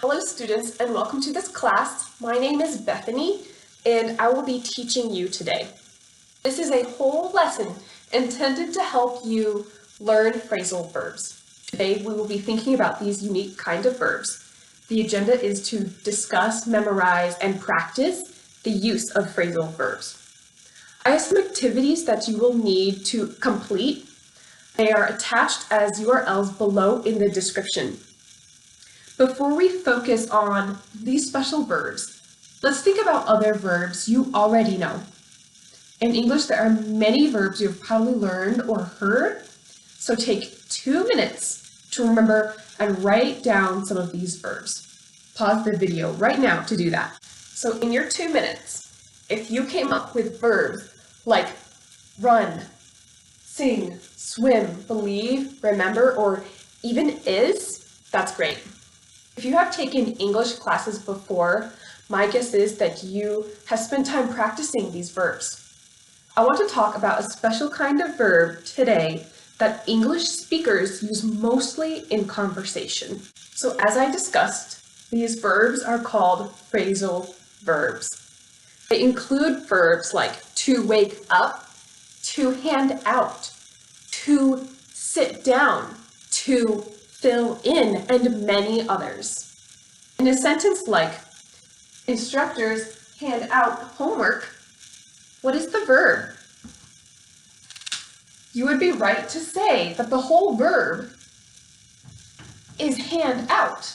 Hello students and welcome to this class. My name is Bethany and I will be teaching you today. This is a whole lesson intended to help you learn phrasal verbs. Today we will be thinking about these unique kind of verbs. The agenda is to discuss, memorize, and practice the use of phrasal verbs. I have some activities that you will need to complete. They are attached as URLs below in the description. Before we focus on these special verbs, let's think about other verbs you already know. In English, there are many verbs you've probably learned or heard, so take 2 minutes to remember and write down some of these verbs. Pause the video right now to do that. So in your 2 minutes, if you came up with verbs like run, sing, swim, believe, remember, or even is, that's great. If you have taken English classes before, my guess is that you have spent time practicing these verbs. I want to talk about a special kind of verb today that English speakers use mostly in conversation. So as I discussed, these verbs are called phrasal verbs. They include verbs like to wake up, to hand out, to sit down, to fill in, and many others. In a sentence like, instructors hand out homework, what is the verb? You would be right to say that the whole verb is hand out.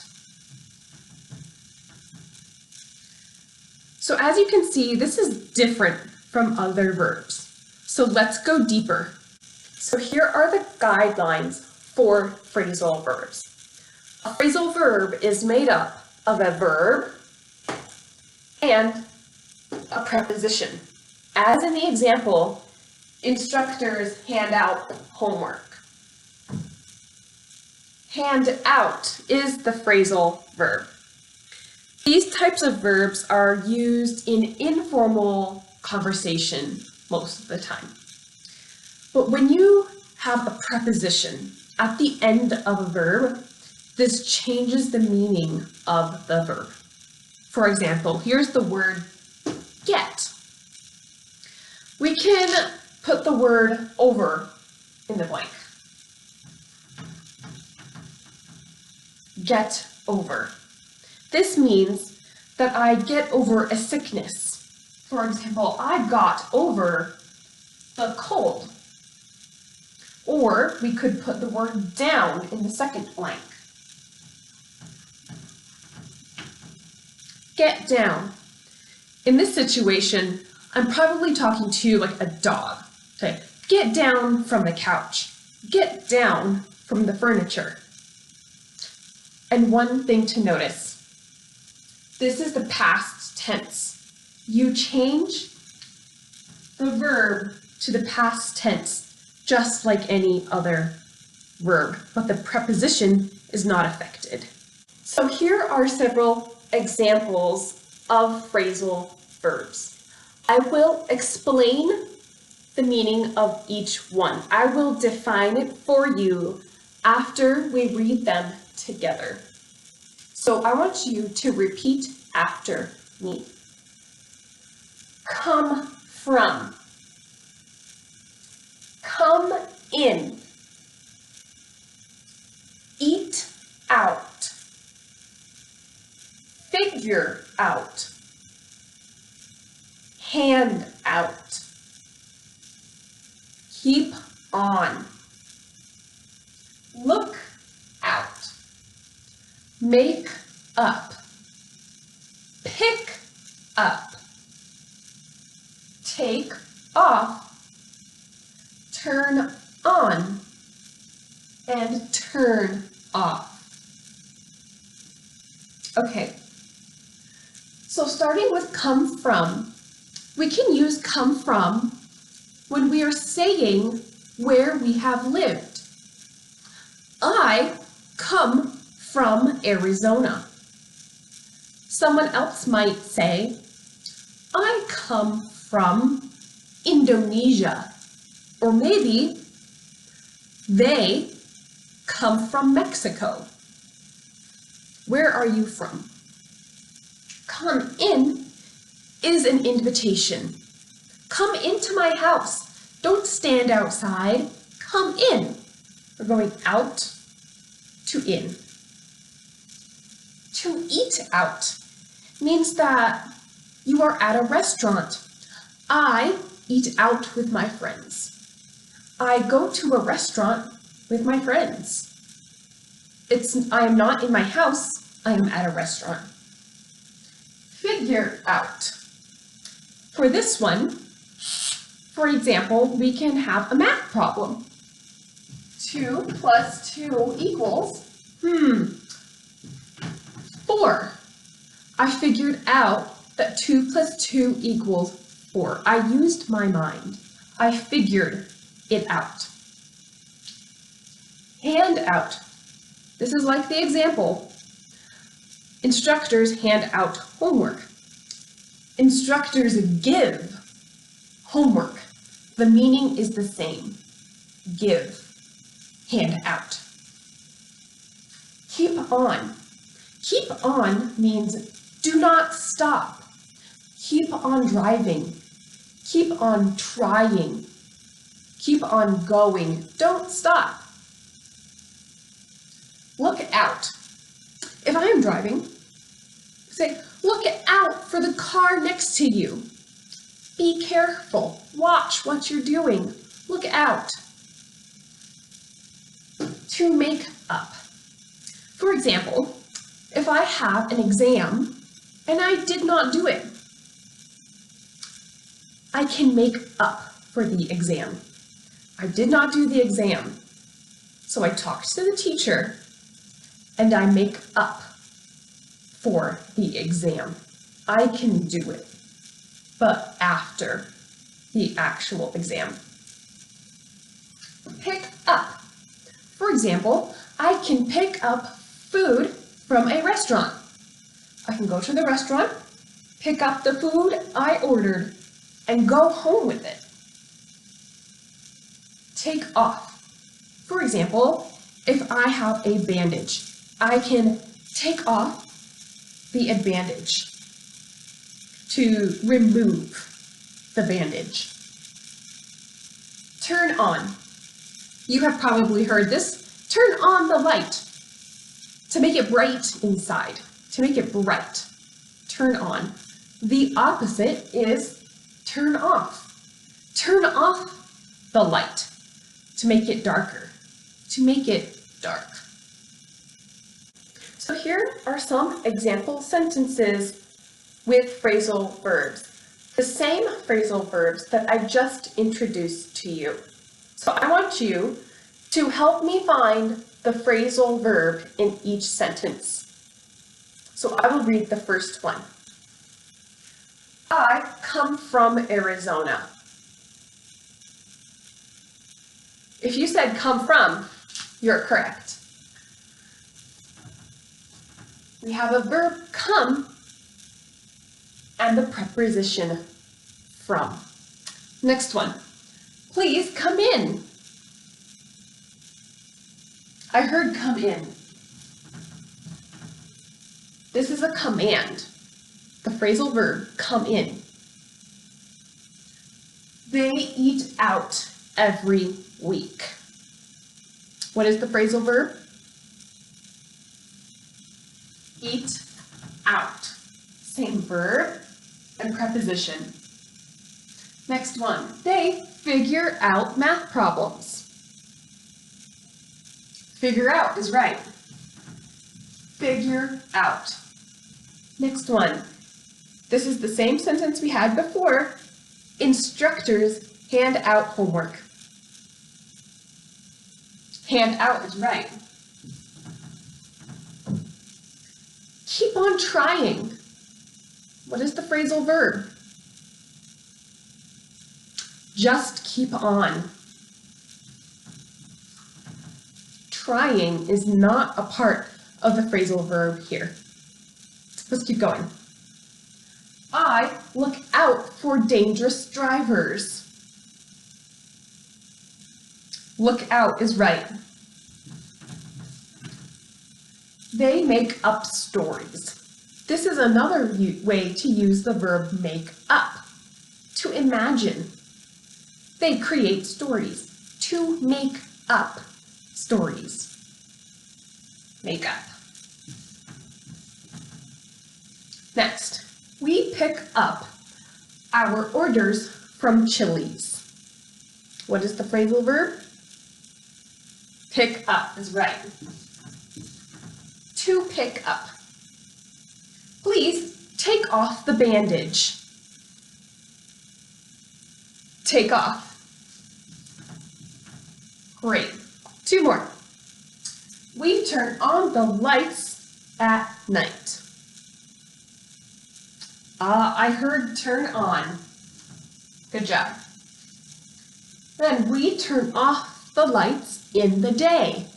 So as you can see, this is different from other verbs. So let's go deeper. So here are the guidelines for phrasal verbs. A phrasal verb is made up of a verb and a preposition. As in the example, instructors hand out homework. Hand out is the phrasal verb. These types of verbs are used in informal conversation most of the time. But when you have a preposition at the end of a verb, this changes the meaning of the verb. For example, here's the word get. We can put the word over in the blank. Get over. This means that I get over a sickness. For example, I got over the cold. Or we could put the word down in the second blank. Get down. In this situation, I'm probably talking to like a dog. Okay, get down from the couch. Get down from the furniture. And one thing to notice, this is the past tense. You change the verb to the past tense just like any other verb, but the preposition is not affected. So here are several examples of phrasal verbs. I will explain the meaning of each one. I will define it for you after we read them together. So I want you to repeat after me. Come from. Come in. Eat out. Figure out. Hand out. Keep on. Look out. Make up. Pick up. Take off. Turn on and turn off. Okay, so starting with come from, we can use come from when we are saying where we have lived. I come from Arizona. Someone else might say, I come from Indonesia. Or maybe they come from Mexico. Where are you from? Come in is an invitation. Come into my house. Don't stand outside. Come in. We're going out to in. To eat out means that you are at a restaurant. I eat out with my friends. I go to a restaurant with my friends. I am not in my house, I am at a restaurant. Figure out. For this one, for example, we can have a math problem. 2 plus 2 equals, 4. I figured out that 2 plus 2 equals 4. I used my mind. I figured it out. Hand out. This is like the example. Instructors hand out homework. Instructors give homework. The meaning is the same. Give. Hand out. Keep on. Keep on means do not stop. Keep on driving. Keep on trying. Keep on going. Don't stop. Look out. If I am driving, say, look out for the car next to you. Be careful. Watch what you're doing. Look out. To make up. For example, if I have an exam and I did not do it, I can make up for the exam. I did not do the exam, so I talked to the teacher and I make up for the exam. I can do it, but after the actual exam. Pick up. For example, I can pick up food from a restaurant. I can go to the restaurant, pick up the food I ordered, and go home with it. Take off. For example, if I have a bandage, I can take off the bandage to remove the bandage. Turn on. You have probably heard this. Turn on the light to make it bright inside, to make it bright. Turn on. The opposite is turn off. Turn off the light to make it darker, to make it dark. So here are some example sentences with phrasal verbs. The same phrasal verbs that I just introduced to you. So I want you to help me find the phrasal verb in each sentence. So I will read the first one. I come from Arizona. If you said come from, you're correct. We have a verb come and the preposition from. Next one. Please come in. I heard come in. This is a command. The phrasal verb come in. They eat out every week. What is the phrasal verb? Eat out. Same verb and preposition. Next one. They figure out math problems. Figure out is right. Figure out. Next one. This is the same sentence we had before. Instructors hand out homework. Hand out is right. Keep on trying. What is the phrasal verb? Just keep on. Trying is not a part of the phrasal verb here. Let's keep going. I look out for dangerous drivers. Look out is right. They make up stories. This is another way to use the verb make up. To imagine. They create stories. To make up stories. Make up. Next, we pick up our orders from Chili's. What is the phrasal verb? Pick up is right. To pick up. Please take off the bandage. Take off. Great. Two more. We turn on the lights at night. I heard turn on. Good job. Then we turn off the lights in the day.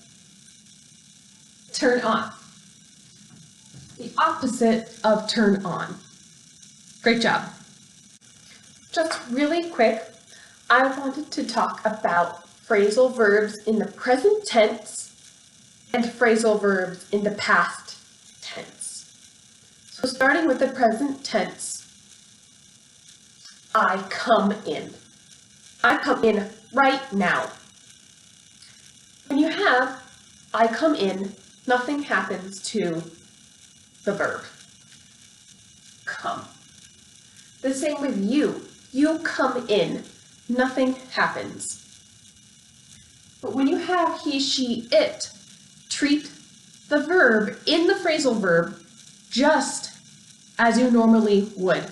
Turn off. The opposite of turn on. Great job. Just really quick, I wanted to talk about phrasal verbs in the present tense and phrasal verbs in the past tense. So starting with the present tense, I come in. I come in right now. When you have I come in, nothing happens to the verb come. The same with you. You come in, nothing happens. But when you have he, she, it, treat the verb in the phrasal verb just as you normally would.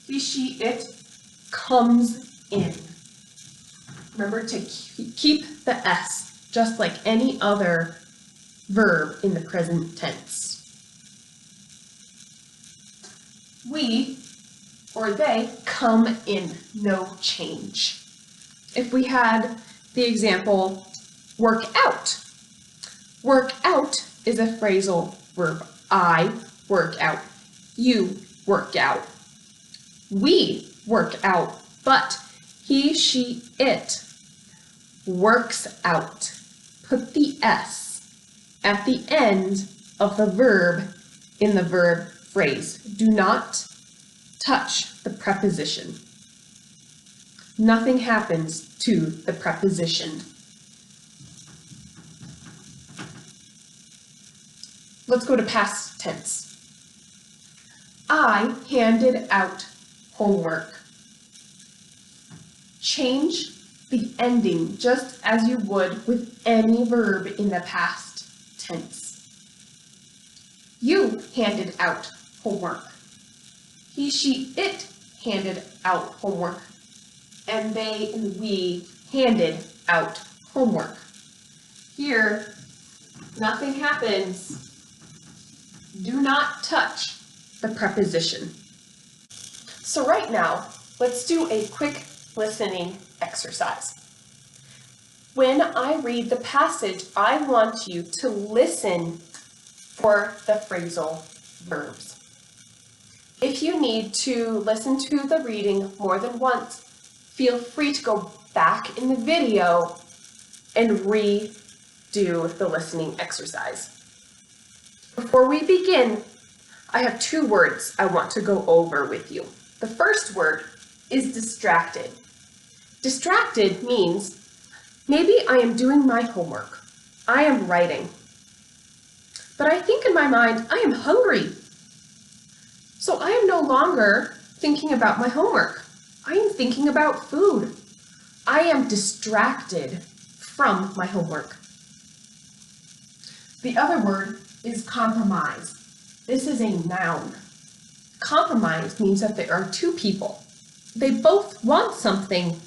He, she, it comes in. Remember to keep the S, just like any other verb in the present tense. We, or they, come in, no change. If we had the example, work out. Work out is a phrasal verb. I work out. You work out. We work out. But he, she, it works out. Put the S at the end of the verb in the verb phrase. Do not touch the preposition. Nothing happens to the preposition. Let's go to past tense. I handed out homework. Change the ending just as you would with any verb in the past tense. You handed out homework. He, she, it handed out homework. And they and we handed out homework. Here, nothing happens. Do not touch the preposition. So right now, let's do a quick listening exercise. When I read the passage, I want you to listen for the phrasal verbs. If you need to listen to the reading more than once, feel free to go back in the video and redo the listening exercise. Before we begin, I have two words I want to go over with you. The first word is distracted. Distracted means maybe I am doing my homework. I am writing. But I think in my mind, I am hungry. So I am no longer thinking about my homework. I am thinking about food. I am distracted from my homework. The other word is compromise. This is a noun. Compromise means that there are two people. They both want something,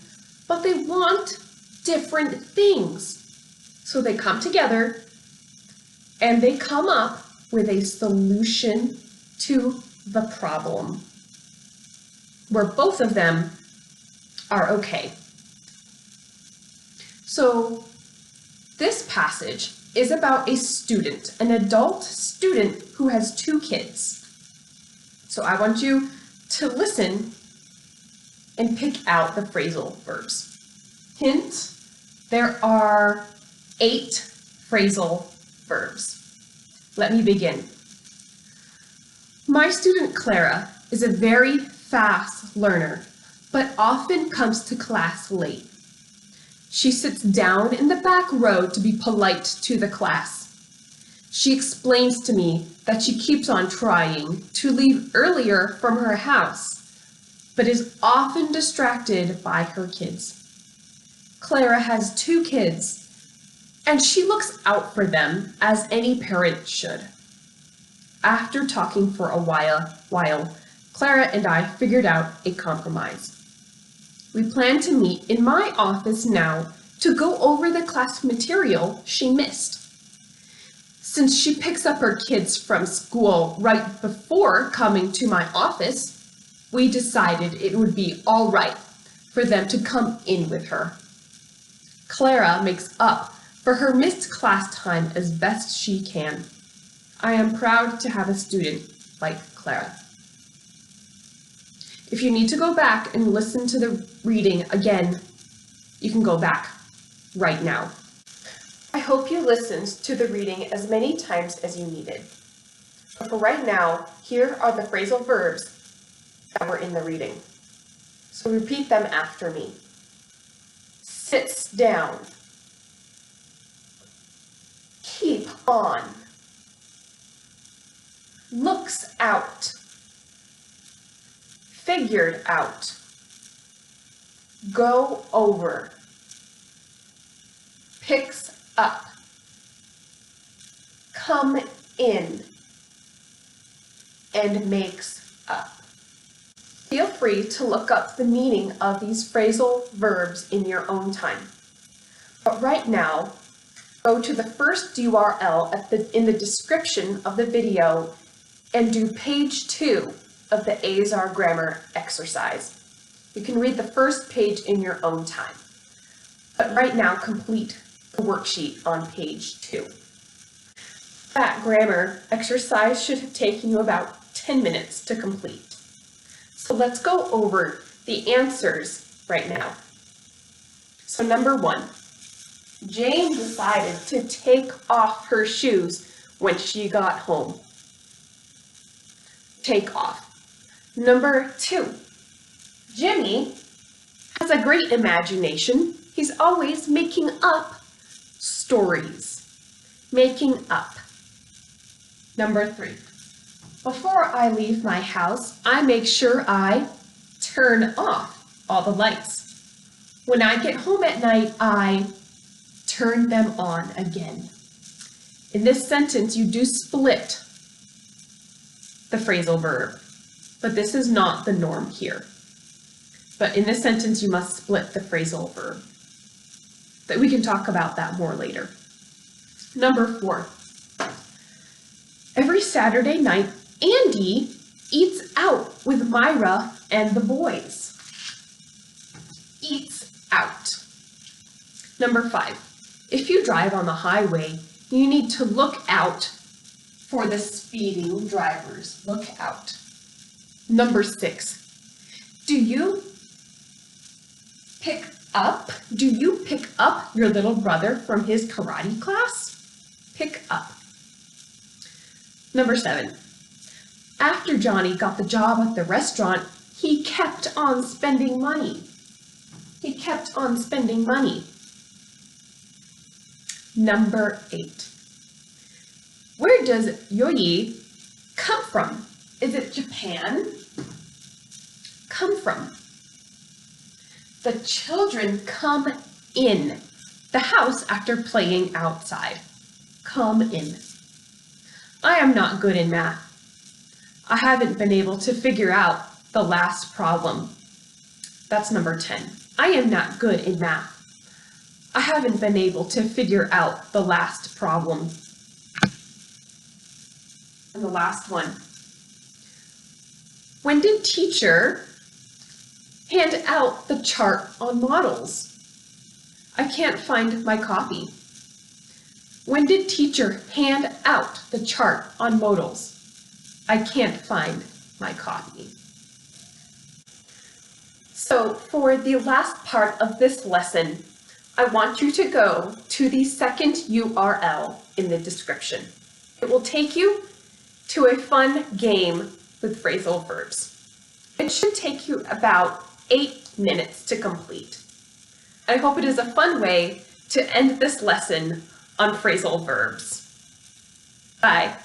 but they want different things. So they come together and they come up with a solution to the problem, where both of them are okay. So this passage is about a student, an adult student who has two kids. So I want you to listen and pick out the phrasal verbs. Hint, there are 8 phrasal verbs. Let me begin. My student Clara is a very fast learner, but often comes to class late. She sits down in the back row to be polite to the class. She explains to me that she keeps on trying to leave earlier from her house, but is often distracted by her kids. Clara has 2 kids, and she looks out for them as any parent should. After talking for a while, Clara and I figured out a compromise. We plan to meet in my office now to go over the class material she missed. Since she picks up her kids from school right before coming to my office, we decided it would be all right for them to come in with her. Clara makes up for her missed class time as best she can. I am proud to have a student like Clara. If you need to go back and listen to the reading again, you can go back right now. I hope you listened to the reading as many times as you needed. But for right now, here are the phrasal verbs that were in the reading. So repeat them after me. Sits down. Keep on. Looks out. Figured out. Go over. Picks up. Come in. And makes up. Feel free to look up the meaning of these phrasal verbs in your own time. But right now, go to the first URL in the description of the video and do page 2 of the Azar grammar exercise. You can read the first page in your own time. But right now, complete the worksheet on page 2. That grammar exercise should have taken you about 10 minutes to complete. So let's go over the answers right now. So number 1, Jane decided to take off her shoes when she got home. Take off. Number 2, Jimmy has a great imagination. He's always making up stories. Making up. Number 3, before I leave my house, I make sure I turn off all the lights. When I get home at night, I turn them on again. In this sentence, you do split the phrasal verb, but this is not the norm here. But in this sentence, you must split the phrasal verb. But we can talk about that more later. Number 4, every Saturday night, Andy eats out with Myra and the boys. Eats out. Number 5, if you drive on the highway, you need to look out for the speeding drivers. Look out. Number 6, do you pick up your little brother from his karate class? Pick up. Number 7, after Johnny got the job at the restaurant, he kept on spending money. He kept on spending money. Number 8, where does Yoyi come from? Is it Japan? Come from. The children come in the house after playing outside. Come in. I am not good in math. I haven't been able to figure out the last problem. That's number 10. I am not good in math. I haven't been able to figure out the last problem. And the last one. When did teacher hand out the chart on models? I can't find my copy. When did teacher hand out the chart on modals? I can't find my copy. So for the last part of this lesson, I want you to go to the second URL in the description. It will take you to a fun game with phrasal verbs. It should take you about 8 minutes to complete. I hope it is a fun way to end this lesson on phrasal verbs. Bye.